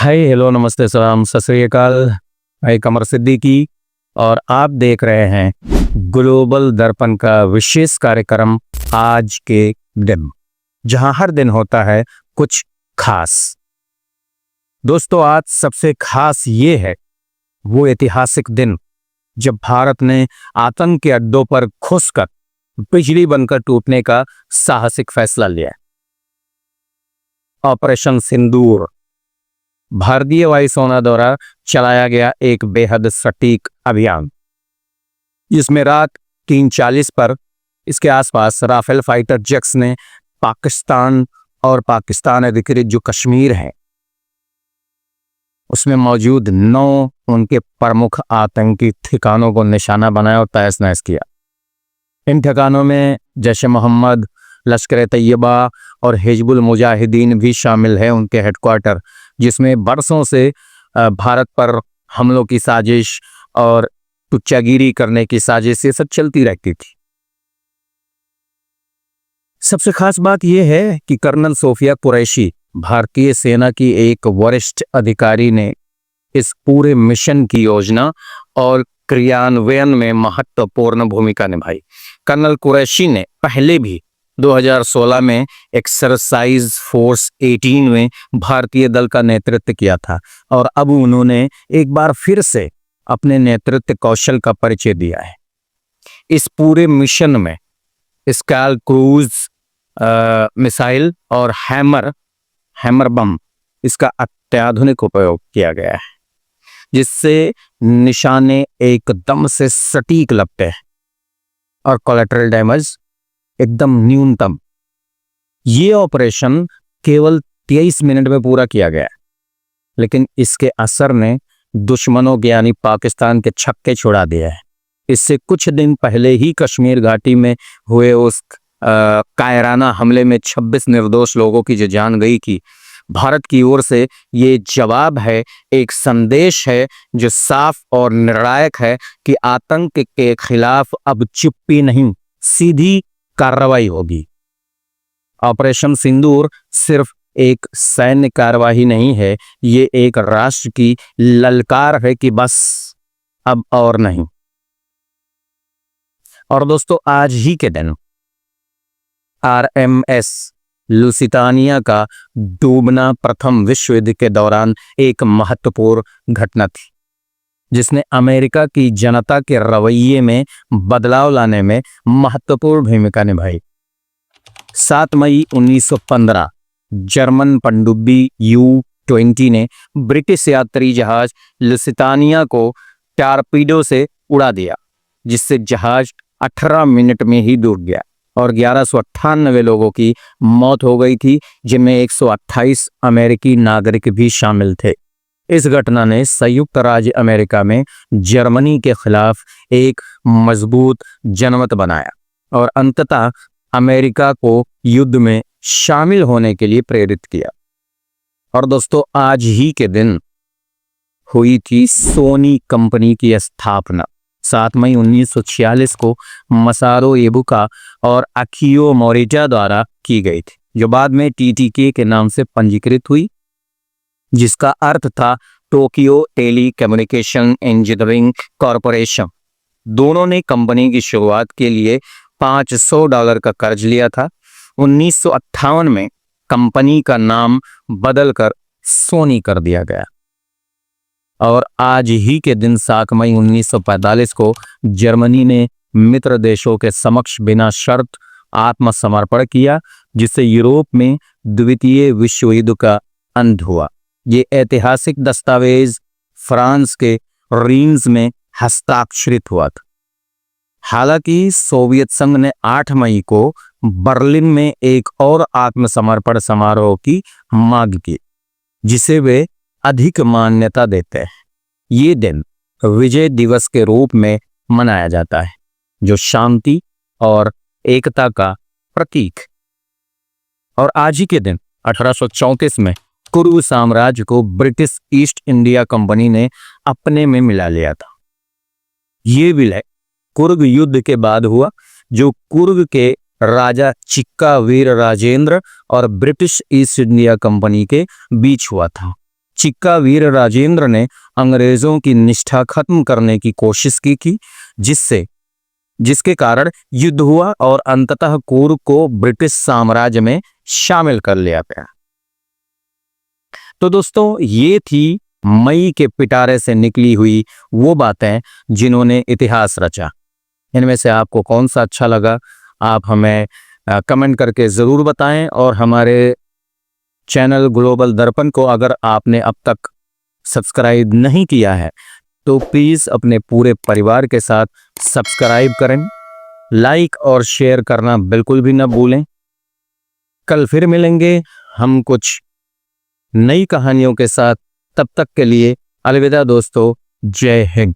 Hi hello नमस्ते सलाम सत श्री अकाल। मैं कमर सिद्दीकी और आप देख रहे हैं ग्लोबल दर्पण का विशेष कार्यक्रम आज के दिन, जहां हर दिन होता है कुछ खास। दोस्तों, आज सबसे खास ये है वो ऐतिहासिक दिन जब भारत ने आतंक के अड्डों पर घुसकर बिजली बनकर टूटने का साहसिक फैसला लिया। ऑपरेशन सिंदूर भारतीय वायुसेना द्वारा चलाया गया एक बेहद सटीक अभियान, जिसमें रात 3:40 पर इसके आसपास राफेल फाइटर जेट्स ने पाकिस्तान और पाकिस्तान अधिकृत जो कश्मीर है उसमें मौजूद 9 उनके प्रमुख आतंकी ठिकानों को निशाना बनाया और तहस नहस किया। इन ठिकानों में जैश ए मोहम्मद, लश्कर तैयबा और हिजबुल मुजाहिदीन भी शामिल है, उनके हेडक्वार्टर, जिसमें बरसों से भारत पर हमलों की साजिश और टुच्चागिरी करने की साजिश ये सब चलती रहती थी। सबसे खास बात यह है कि कर्नल सोफिया कुरैशी, भारतीय सेना की एक वरिष्ठ अधिकारी, ने इस पूरे मिशन की योजना और क्रियान्वयन में महत्वपूर्ण भूमिका निभाई। कर्नल कुरैशी ने पहले भी 2016 में एक्सरसाइज फोर्स 18 में भारतीय दल का नेतृत्व किया था और अब उन्होंने एक बार फिर से अपने नेतृत्व कौशल का परिचय दिया है। इस पूरे मिशन में स्काल क्रूज मिसाइल और हैमर बम, इसका अत्याधुनिक उपयोग किया गया है, जिससे निशाने एकदम से सटीक लगते हैं और कोलैटरल डैमेज एकदम न्यूनतम। ये ऑपरेशन केवल 23 मिनट में पूरा किया गया, लेकिन इसके असर ने दुश्मनों के यानी पाकिस्तान के छक्के छुड़ा दिया है। इससे कुछ दिन पहले ही कश्मीर घाटी में हुए उस कायराना हमले में 26 निर्दोष लोगों की जो जान गई थी, भारत की ओर से ये जवाब है, एक संदेश है जो साफ और निर्णायक है कि आतंक के खिलाफ अब चुप्पी नहीं, सीधी कार्रवाई होगी। ऑपरेशन सिंदूर सिर्फ एक सैन्य कार्रवाई नहीं है, ये एक राष्ट्र की ललकार है कि बस अब और नहीं। और दोस्तों, आज ही के दिन RMS लुसितानिया का डूबना प्रथम विश्व युद्ध के दौरान एक महत्वपूर्ण घटना थी, जिसने अमेरिका की जनता के रवैये में बदलाव लाने में महत्वपूर्ण भूमिका निभाई। 7 मई 1915 जर्मन पनडुब्बी U-20 ने ब्रिटिश यात्री जहाज लुसितानिया को टॉर्पीडो से उड़ा दिया, जिससे जहाज 18 मिनट में ही डूब गया और 1198 लोगों की मौत हो गई थी, जिनमें 128 अमेरिकी नागरिक भी शामिल थे। इस घटना ने संयुक्त राज्य अमेरिका में जर्मनी के खिलाफ एक मजबूत जनमत बनाया और अंततः अमेरिका को युद्ध में शामिल होने के लिए प्रेरित किया। और दोस्तों, आज ही के दिन हुई थी सोनी कंपनी की स्थापना। 7 मई 1946 को मसारो एबुका और अकियो मोरिटा द्वारा की गई थी, जो बाद में TTK के नाम से पंजीकृत हुई, जिसका अर्थ था Tokyo telecommunication engineering corporation. दोनों ने कंपनी की शुरुआत के लिए $500 का कर्ज लिया था। 1958 में कंपनी का नाम बदलकर सोनी कर दिया गया और आज ही के दिन 7 मई 1945 को जर्मनी ने मित्र देशों के समक्ष बिना शर्त आत्मसमर्पण किया, जिससे यूरोप में द्वितीय विश्व युद्ध का अंत हुआ। ये ऐतिहासिक दस्तावेज फ्रांस के रीन्स में हस्ताक्षरित हुआ था। हालांकि सोवियत संघ ने 8 मई को बर्लिन में एक और आत्मसमर्पण समारोह की मांग की, जिसे वे अधिक मान्यता देते हैं। ये दिन विजय दिवस के रूप में मनाया जाता है, जो शांति और एकता का प्रतीक। और आज ही के दिन 1834 में कुर्ग साम्राज्य को ब्रिटिश ईस्ट इंडिया कंपनी ने अपने में मिला लिया था। ये विलय कुर्ग युद्ध के बाद हुआ, जो कुर्ग के राजा चिक्का वीर राजेंद्र और ब्रिटिश ईस्ट इंडिया कंपनी के बीच हुआ था। चिक्का वीर राजेंद्र ने अंग्रेजों की निष्ठा खत्म करने की कोशिश की थी, जिसके कारण युद्ध हुआ और अंततः कुर्ग को ब्रिटिश साम्राज्य में शामिल कर लिया गया। तो दोस्तों, ये थी मई के पिटारे से निकली हुई वो बातें जिन्होंने इतिहास रचा। इनमें से आपको कौन सा अच्छा लगा, आप हमें कमेंट करके ज़रूर बताएं। और हमारे चैनल ग्लोबल दर्पण को अगर आपने अब तक सब्सक्राइब नहीं किया है तो प्लीज़ अपने पूरे परिवार के साथ सब्सक्राइब करें, लाइक और शेयर करना बिल्कुल भी न भूलें। कल फिर मिलेंगे हम कुछ नई कहानियों के साथ। तब तक के लिए अलविदा दोस्तों, जय हिंद।